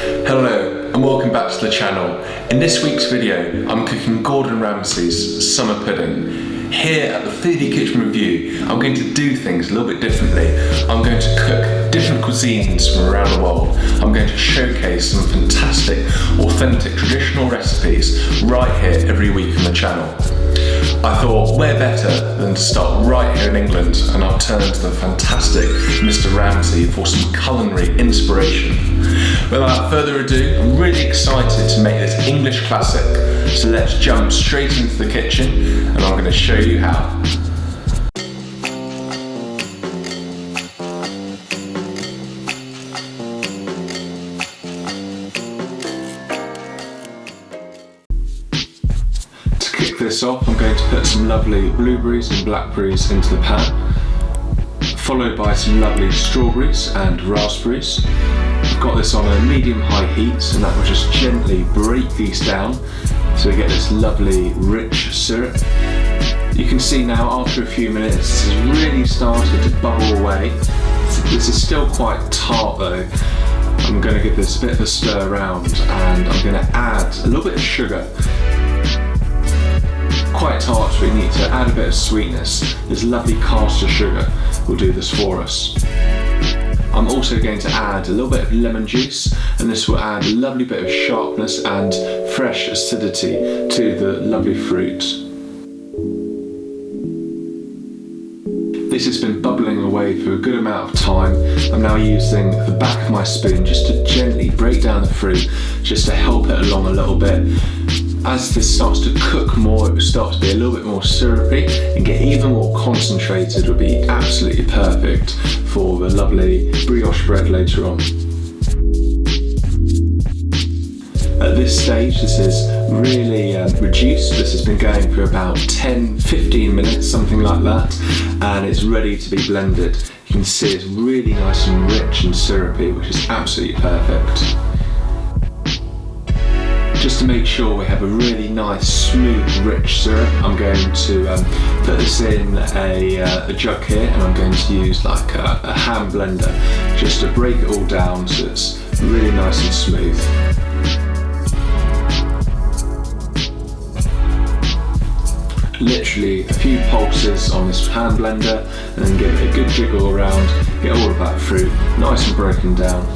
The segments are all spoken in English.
Hello and welcome back to the channel. In this week's video I'm cooking Gordon Ramsay's summer pudding. Here at the Foodie Kitchen Review I'm going to do things a little bit differently. I'm going to cook different cuisines from around the world. I'm going to showcase some fantastic, authentic, traditional recipes right here every week on the channel. I thought where better than to start right here in England, and I'll turn to the fantastic Mr Ramsay for some culinary inspiration. Without further ado, I'm really excited to make this English classic, so let's jump straight into the kitchen and I'm going to show you how. This off, I'm going to put some lovely blueberries and blackberries into the pan, followed by some lovely strawberries and raspberries. I've got this on a medium-high heat, and that will just gently break these down so we get this lovely rich syrup. You can see now after a few minutes this has really started to bubble away. This is still quite tart though. I'm going to give this a bit of a stir around, and I'm going to add a little bit of sugar. Quite tart, so we need to add a bit of sweetness. This lovely Castor sugar will do this for us. I'm also going to add a little bit of lemon juice, and this will add a lovely bit of sharpness and fresh acidity to the lovely fruit. This has been bubbling away for a good amount of time. I'm now using the back of my spoon just to gently break down the fruit, just to help it along a little bit. As this starts to cook more, it will start to be a little bit more syrupy and get even more concentrated. It will be absolutely perfect for the lovely brioche bread later on. At this stage, this is really reduced. This has been going for about 10-15 minutes, something like that, and it's ready to be blended. You can see it's really nice and rich and syrupy, which is absolutely perfect. Just to make sure we have a really nice, smooth, rich syrup, I'm going to put this in a jug here, and I'm going to use like a hand blender just to break it all down so it's really nice and smooth. Literally a few pulses on this hand blender and then give it a good jiggle around, get all of that fruit nice and broken down.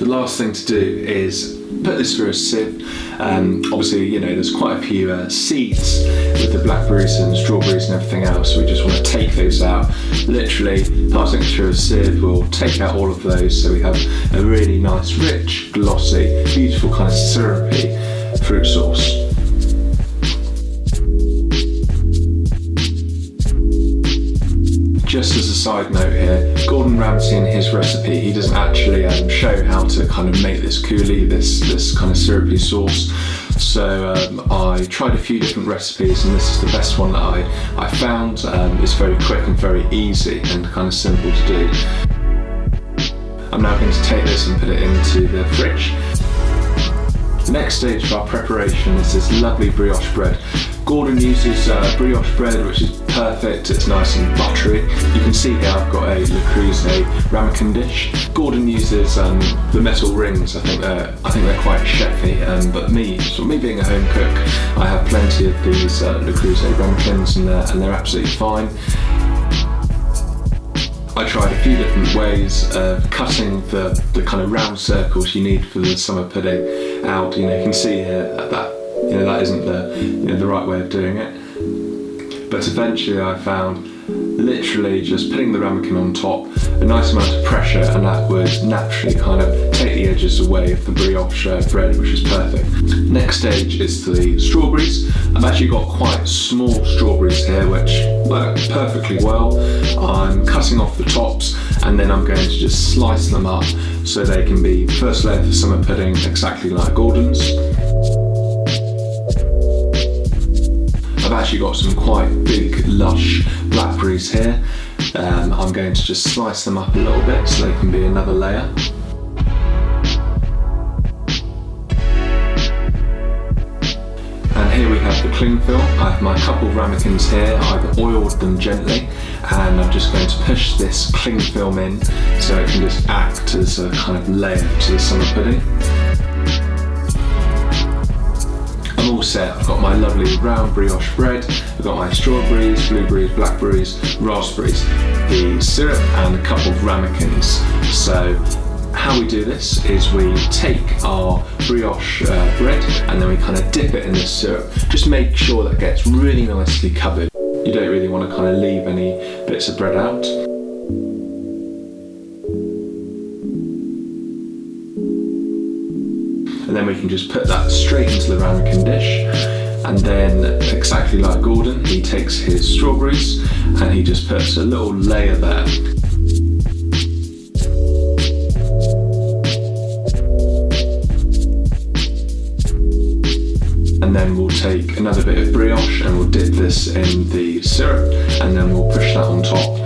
The last thing to do is put this through a sieve. Obviously, you know, there's quite a few seeds with the blackberries and strawberries and everything else, so we just want to take those out. Literally, passing it through a sieve will take out all of those, so we have a really nice, rich, glossy, beautiful kind of syrupy fruit sauce. Just as a side note here, Gordon Ramsay in his recipe, he doesn't actually show how to kind of make this coulis, this kind of syrupy sauce. So I tried a few different recipes, and this is the best one that I found. It's very quick and very easy and kind of simple to do. I'm now going to take this and put it into the fridge. The next stage of our preparation is this lovely brioche bread. Gordon uses brioche bread, which is perfect. It's nice and buttery. You can see here I've got a Le Creuset ramekin dish. Gordon uses the metal rings. I think they're quite chefy, but me being a home cook, I have plenty of these Le Creuset ramekins, and they're absolutely fine. I tried a few different ways of cutting the kind of round circles you need for the summer pudding out. You know, you can see here that that isn't the right way of doing it. But eventually I found literally just putting the ramekin on top, a nice amount of pressure, and that would naturally kind of take the edges away of the brioche bread, which is perfect. Next stage is the strawberries. I've actually got quite small strawberries here, which work perfectly well. I'm cutting off the tops, and then I'm going to just slice them up so they can be first layer for summer pudding, exactly like Gordon's. I've actually got some quite big, lush blackberries here. I'm going to just slice them up a little bit so they can be another layer. here we have the cling film. I have my couple of ramekins here. I've oiled them gently, and I'm just going to push this cling film in so it can just act as a kind of layer to the summer pudding. I'm all set. I've got my lovely round brioche bread. I've got my strawberries, blueberries, blackberries, raspberries, the syrup, and a couple of ramekins. So how we do this is we take our brioche bread and then we kind of dip it in this syrup. Just make sure that it gets really nicely covered. You don't really want to kind of leave any bits of bread out. And then we can just put that straight into the ramekin dish. And then, exactly like Gordon, he takes his strawberries and he just puts a little layer there. And then we'll take another bit of brioche and we'll dip this in the syrup, and then we'll push that on top.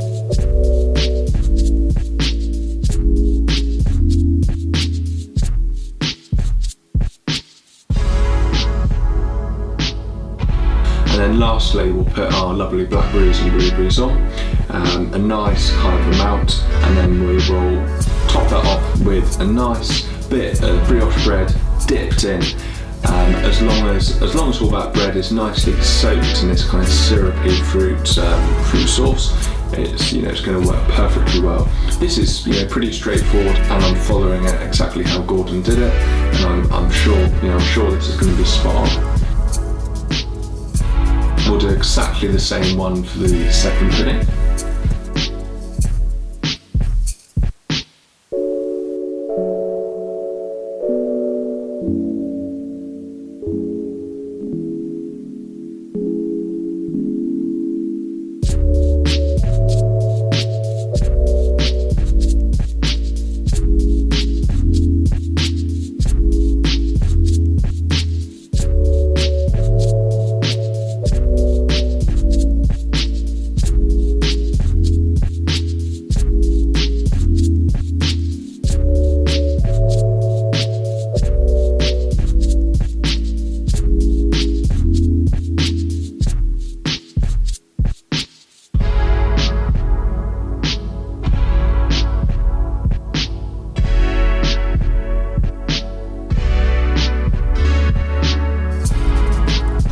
And then lastly we'll put our lovely blackberries and blueberries on, a nice kind of amount, and then we will top that off with a nice bit of brioche bread dipped in. As long as all that bread is nicely soaked in this kind of syrupy fruit sauce, it's going to work perfectly well. This is pretty straightforward, and I'm following it exactly how Gordon did it, and I'm sure this is going to be spot on. We'll do exactly the same one for the second pudding.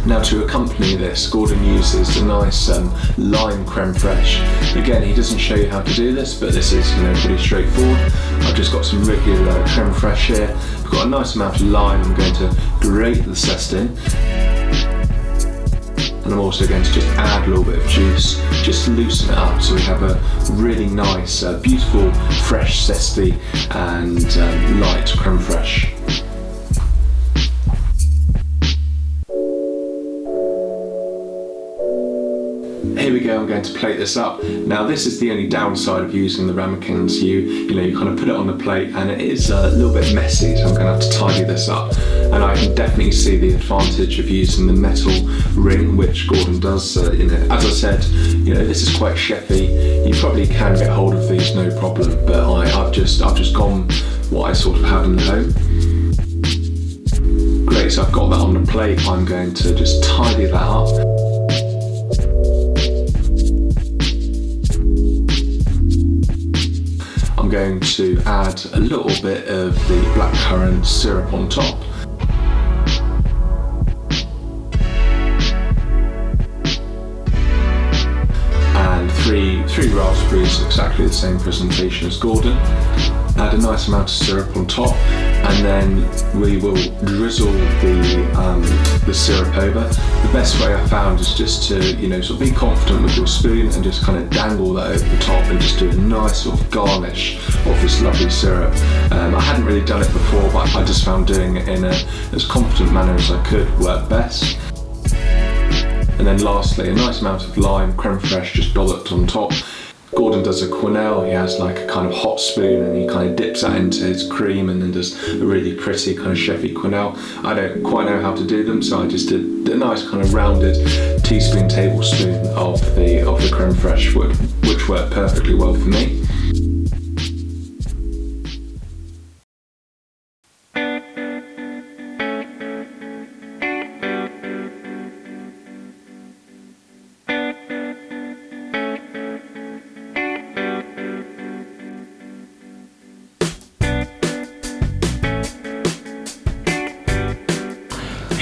Now, to accompany this, Gordon uses a nice lime crème fraiche. Again, he doesn't show you how to do this, but this is pretty straightforward. I've just got some regular crème fraiche here. I've got a nice amount of lime. I'm going to grate the zest in. And I'm also going to just add a little bit of juice, just loosen it up so we have a really nice, beautiful, fresh, zesty and light crème fraiche. Here we go, I'm going to plate this up. Now, this is the only downside of using the ramekins. You kind of put it on the plate and it is a little bit messy, so I'm going to have to tidy this up. And I can definitely see the advantage of using the metal ring, which Gordon does. As I said, this is quite chefy. You probably can get hold of these, no problem. But I've just gone what I sort of have in the home. Great, so I've got that on the plate. I'm going to just tidy that up. I'm going to add a little bit of the blackcurrant syrup on top. And three raspberries, exactly the same presentation as Gordon. Add a nice amount of syrup on top, and then we will drizzle the syrup over. The best way I found is just to sort of be confident with your spoon and just kind of dangle that over the top and just do a nice sort of garnish of this lovely syrup. I hadn't really done it before, but I just found doing it in as confident manner as I could worked best. And then lastly, a nice amount of lime crème fraiche just dolloped on top. Gordon does a quenelle. He has like a kind of hot spoon and he kind of dips that into his cream and then does a really pretty kind of chefy quenelle. I don't quite know how to do them, so I just did a nice kind of rounded teaspoon, tablespoon of the crème fraiche, which worked perfectly well for me.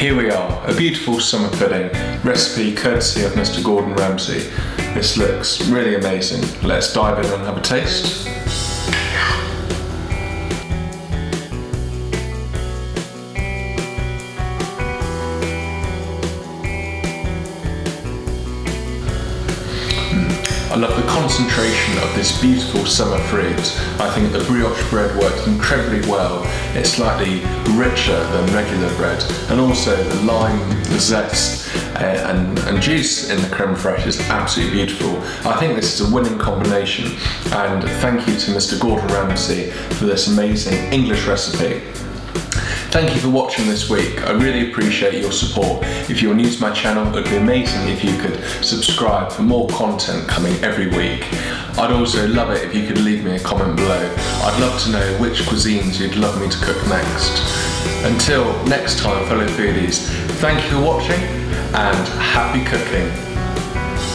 here we are, a beautiful summer pudding, recipe courtesy of Mr Gordon Ramsay. This looks really amazing. Let's dive in and have a taste. I love the concentration of this beautiful summer fruit. I think the brioche bread works incredibly well. It's slightly richer than regular bread, and also the lime, the zest and juice in the crème fraiche is absolutely beautiful. I think this is a winning combination, and thank you to Mr Gordon Ramsay for this amazing English recipe. Thank you for watching this week. I really appreciate your support. If you're new to my channel, it would be amazing if you could subscribe for more content coming every week. I'd also love it if you could leave me a comment below. I'd love to know which cuisines you'd love me to cook next. Until next time, fellow foodies, thank you for watching and happy cooking.